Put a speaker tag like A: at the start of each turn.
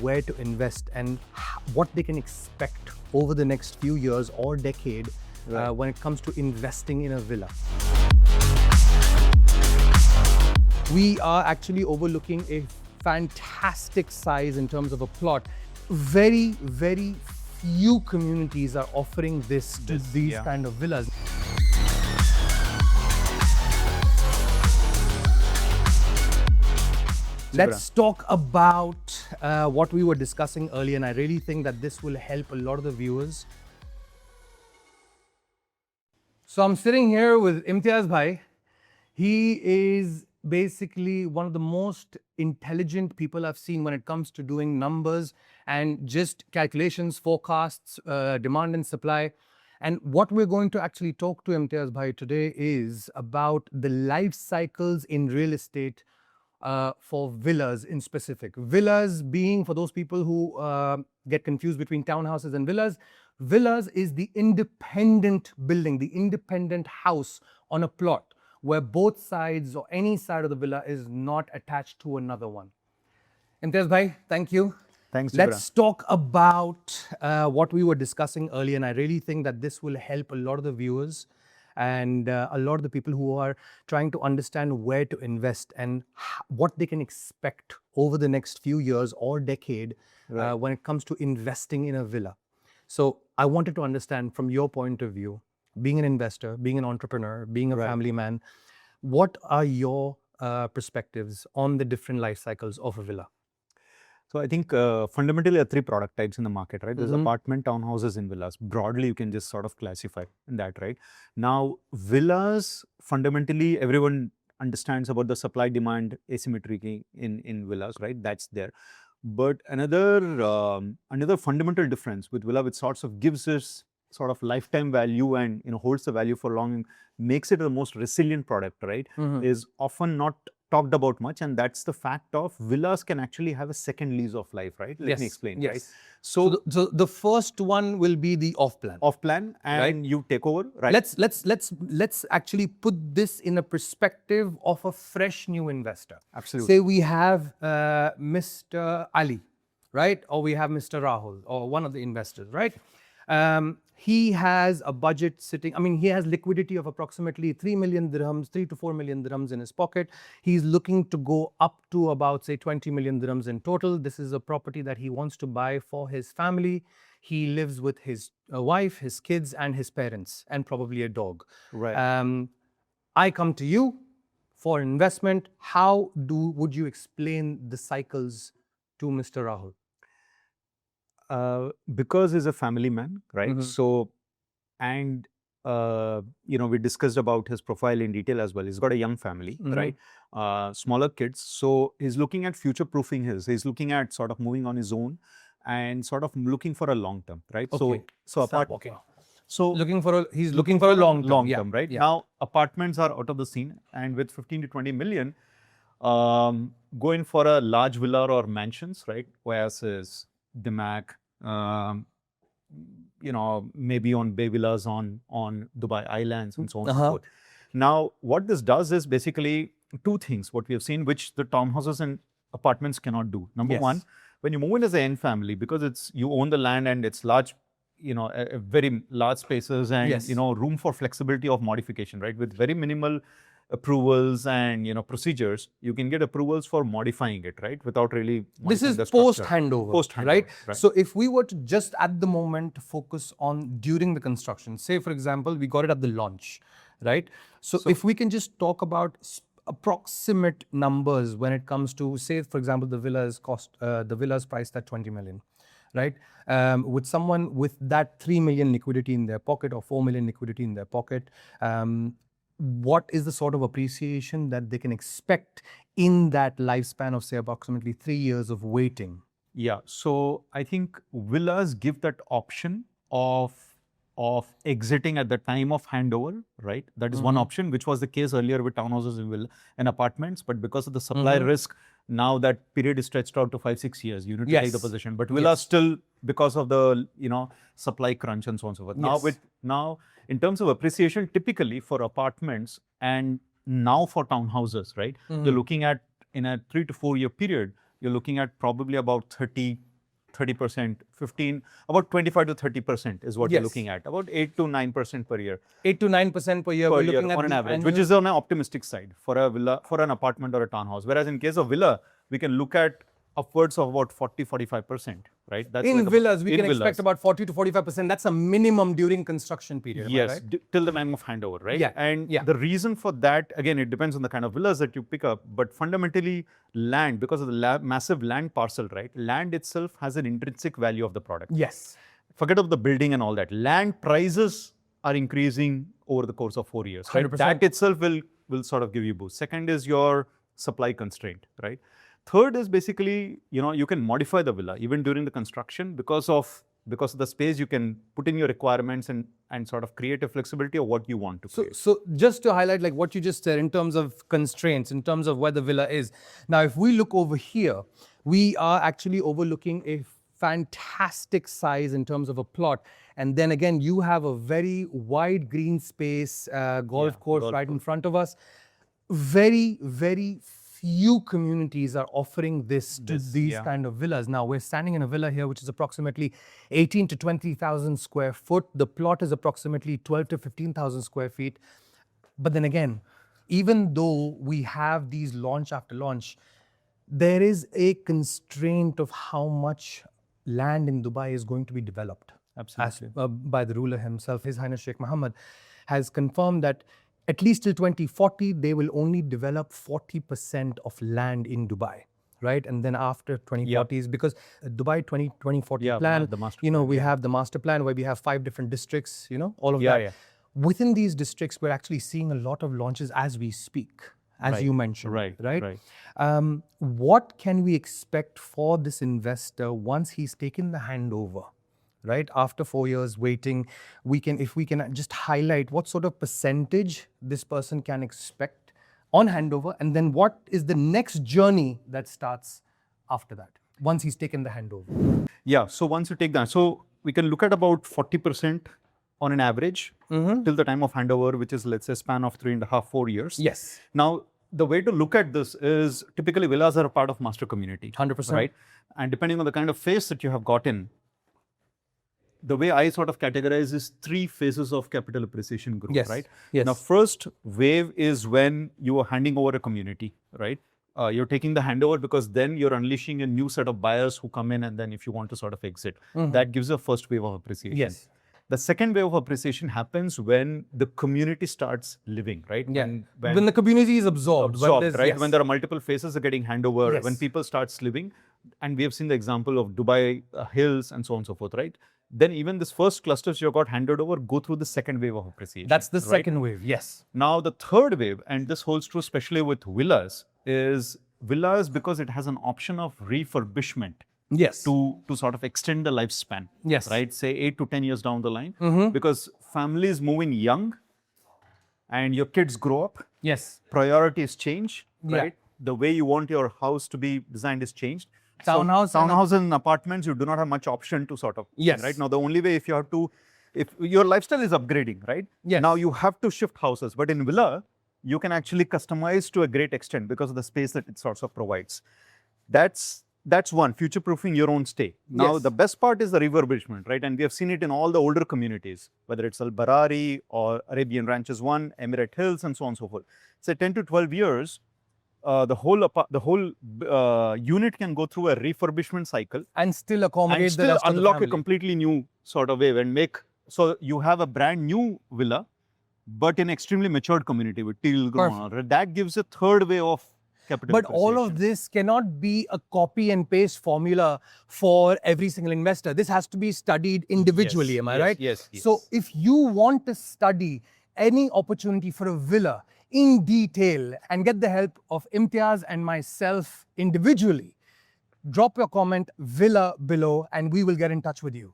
A: where to invest and what they can expect over the next few years or decade when it comes to investing in a villa. We are actually overlooking a fantastic size in terms of a plot. Very, very few communities are offering these kind of villas. Let's talk about what we were discussing earlier, and I really think that this will help a lot of the viewers. So I'm sitting here with Imtiaz Bhai. He is basically one of the most intelligent people I've seen when it comes to doing numbers and just calculations, forecasts, demand and supply. And what we're going to actually talk to Imtiaz Bhai today is about the life cycles in real estate for villas in specific. Villas being, for those people who get confused between townhouses and villas, villas is the independent building, the independent house on a plot where both sides or any side of the villa is not attached to another one. Imtiaz Bhai, thank you.
B: Thanks,
A: Let's talk about what we were discussing earlier, and I really think that this will help a lot of the viewers and a lot of the people who are trying to understand where to invest and what they can expect over the next few years or decade when it comes to investing in a villa. So I wanted to understand from your point of view, being an investor, being an entrepreneur, being a family man, what are your perspectives on the different life cycles of a villa?
B: So I think fundamentally there are three product types in the market, right? There's apartment, townhouses and villas. Broadly, you can just sort of classify in that, right? Now, villas, fundamentally, everyone understands about the supply-demand asymmetry in villas, right? That's there. But another fundamental difference with villa, which sorts of gives us sort of lifetime value and holds the value for long, makes it the most resilient product, right? Is often not talked about much, and that's the fact of villas can actually have a second lease of life, right? Let me explain, right?
A: So the first one will be the off-plan.
B: Off-plan, and you take over, right?
A: Let's actually put this in a perspective of a fresh new investor.
B: Absolutely.
A: Say we have Mr. Ali, right? Or we have Mr. Rahul, or one of the investors, right? He has a budget sitting, he has liquidity of approximately 3 million dirhams, 3 to 4 million dirhams in his pocket. He's looking to go up to about, say, 20 million dirhams in total. This is a property that he wants to buy for his family. He lives with his wife, his kids, and his parents, and probably a dog.
B: Right.
A: I come to you for investment. How would you explain the cycles to Mr. Rahul?
B: Because he's a family man, right? So, and we discussed about his profile in detail as well. He's got a young family, right? Smaller kids. So he's looking at future-proofing he's looking at sort of moving on his own and sort of looking for a long term, right?
A: Okay.
B: So
A: he's looking for a long term,
B: right?
A: Yeah.
B: Now apartments are out of the scene, and with 15 to 20 million, going for a large villa or mansions, right? Whereas his Dimac, maybe on Bay Villas on Dubai Islands and so on and so forth. Now, what this does is basically two things, what we have seen, which the townhouses and apartments cannot do. Number one, when you move in as an end family, because you own the land and it's large, very large spaces and, room for flexibility of modification, right? With very minimal approvals and procedures, you can get approvals for modifying it, right? Without really
A: this is post handover, right?
B: Right?
A: So if we were to just at the moment focus on during the construction, say for example we got it at the launch, right? So if we can just talk about approximate numbers when it comes to, say for example the villas priced at 20 million, right? With someone with that 3 million liquidity in their pocket or 4 million liquidity in their pocket, what is the sort of appreciation that they can expect in that lifespan of, say, approximately 3 years of waiting?
B: Yeah, so I think villas give that option of exiting at the time of handover, right? That is one option, which was the case earlier with townhouses and apartments. But because of the supply risk, now that period is stretched out to 5-6 years. You need to take the possession. But villas still, because of the supply crunch and so on and so forth. Now in terms of appreciation, typically for apartments and now for townhouses, right? You're looking at, in a 3 to 4 year period, you're looking at probably about 30 30%, 15, about 25 to 30% is what you're
A: Yes.
B: looking at. About 8 to 9% per year.
A: 8 to 9% per year.
B: Per
A: We're
B: year
A: looking at
B: on an
A: the
B: average,
A: annual-
B: which is on an optimistic side for a villa, for an apartment or a townhouse. Whereas in case of villa, we can look at upwards of about 40, 45%, right? That's
A: in
B: like
A: villas, we
B: in
A: can
B: villas.
A: expect about 40 to 45%. That's a minimum during construction period. Am I
B: Yes,
A: right?
B: till the time of handover, right?
A: Yeah,
B: And
A: yeah.
B: the reason for that, again, it depends on the kind of villas that you pick up, but fundamentally land, because of the massive land parcel, right? Land itself has an intrinsic value of the product.
A: Yes.
B: Forget about the building and all that. Land prices are increasing over the course of 4 years, right?
A: 100%.
B: That itself will sort of give you boost. Second is your supply constraint, right? Third is basically, you can modify the villa even during the construction because of the space. You can put in your requirements and sort of create a flexibility of what you want to create.
A: So just to highlight like what you just said in terms of constraints, in terms of where the villa is. Now, if we look over here, we are actually overlooking a fantastic size in terms of a plot. And then again, you have a very wide green space, golf course right in front of us. Very, very few communities are offering this to these kind of villas. Now, we're standing in a villa here, which is approximately 18 to 20,000 square foot. The plot is approximately 12 to 15,000 square feet. But then again, even though we have these launch after launch, there is a constraint of how much land in Dubai is going to be developed.
B: Absolutely.
A: By the ruler himself. His Highness Sheikh Mohammed has confirmed that at least till 2040, they will only develop 40% of land in Dubai, right? And then after 2040s, because Dubai 2040 plan,
B: the master
A: we have the master plan where we have 5 different districts, all of
B: Yeah,
A: that.
B: yeah.
A: Within these districts, we're actually seeing a lot of launches as we speak, as you mentioned, right? What can we expect for this investor once he's taken the handover? Right after 4 years waiting, if we can just highlight what sort of percentage this person can expect on handover, and then what is the next journey that starts after that once he's taken the handover.
B: Yeah, so once you take that, so we can look at about 40% on an average till the time of handover, which is, let's say, span of 3.5, 4 years.
A: Yes.
B: Now, the way to look at this is typically villas are a part of master community.
A: 100%.
B: Right? And depending on the kind of phase that you have gotten, the way I sort of categorize is 3 phases of capital appreciation growth,
A: Yes.
B: right?
A: Yes.
B: Now, first wave is when you are handing over a community, right? You're taking the handover because then you're unleashing a new set of buyers who come in, and then if you want to sort of exit, that gives a first wave of appreciation.
A: Yes.
B: The second wave of appreciation happens when the community starts living, right?
A: Yeah. When the community is absorbed,
B: right?
A: Yes.
B: When there are multiple phases of getting handover,
A: Yes.
B: when people start living, and we have seen the example of Dubai Hills and so on and so forth, right? Then even this first clusters you got handed over go through the second wave of appreciation.
A: That's the second wave, yes.
B: Now the third wave, and this holds true especially with villas, is villas because it has an option of refurbishment.
A: Yes.
B: To sort of extend the lifespan.
A: Yes.
B: Right? Say 8 to 10 years down the line. Because families moving young and your kids grow up.
A: Yes.
B: Priorities change, right?
A: Yeah.
B: The way you want your house to be designed is changed.
A: Townhouse
B: and apartments, you do not have much option to sort of.
A: Yes.
B: Right? Now, the only way if your lifestyle is upgrading, right?
A: Yes.
B: Now you have to shift houses. But in villa, you can actually customize to a great extent because of the space that it sort of provides. That's one, future-proofing your own stay. Now,
A: Yes.
B: the best part is the refurbishment, right? And we have seen it in all the older communities, whether it's Al Barari or Arabian Ranches 1, Emirate Hills, and so on and so forth. Say 10 to 12 years, the whole unit can go through a refurbishment cycle
A: and still accommodate
B: and
A: the
B: still
A: rest of the
B: unlock a
A: family.
B: completely new sort of wave and so you have a brand new villa, but in extremely matured community with teal grown. That gives a third way of capital
A: But all of
B: appreciation.
A: this cannot be a copy and paste formula for every single investor. This has to be studied individually, am I right?
B: Yes.
A: So if you want to study any opportunity for a villa in detail and get the help of Imtiaz and myself individually, drop your comment villa below and we will get in touch with you.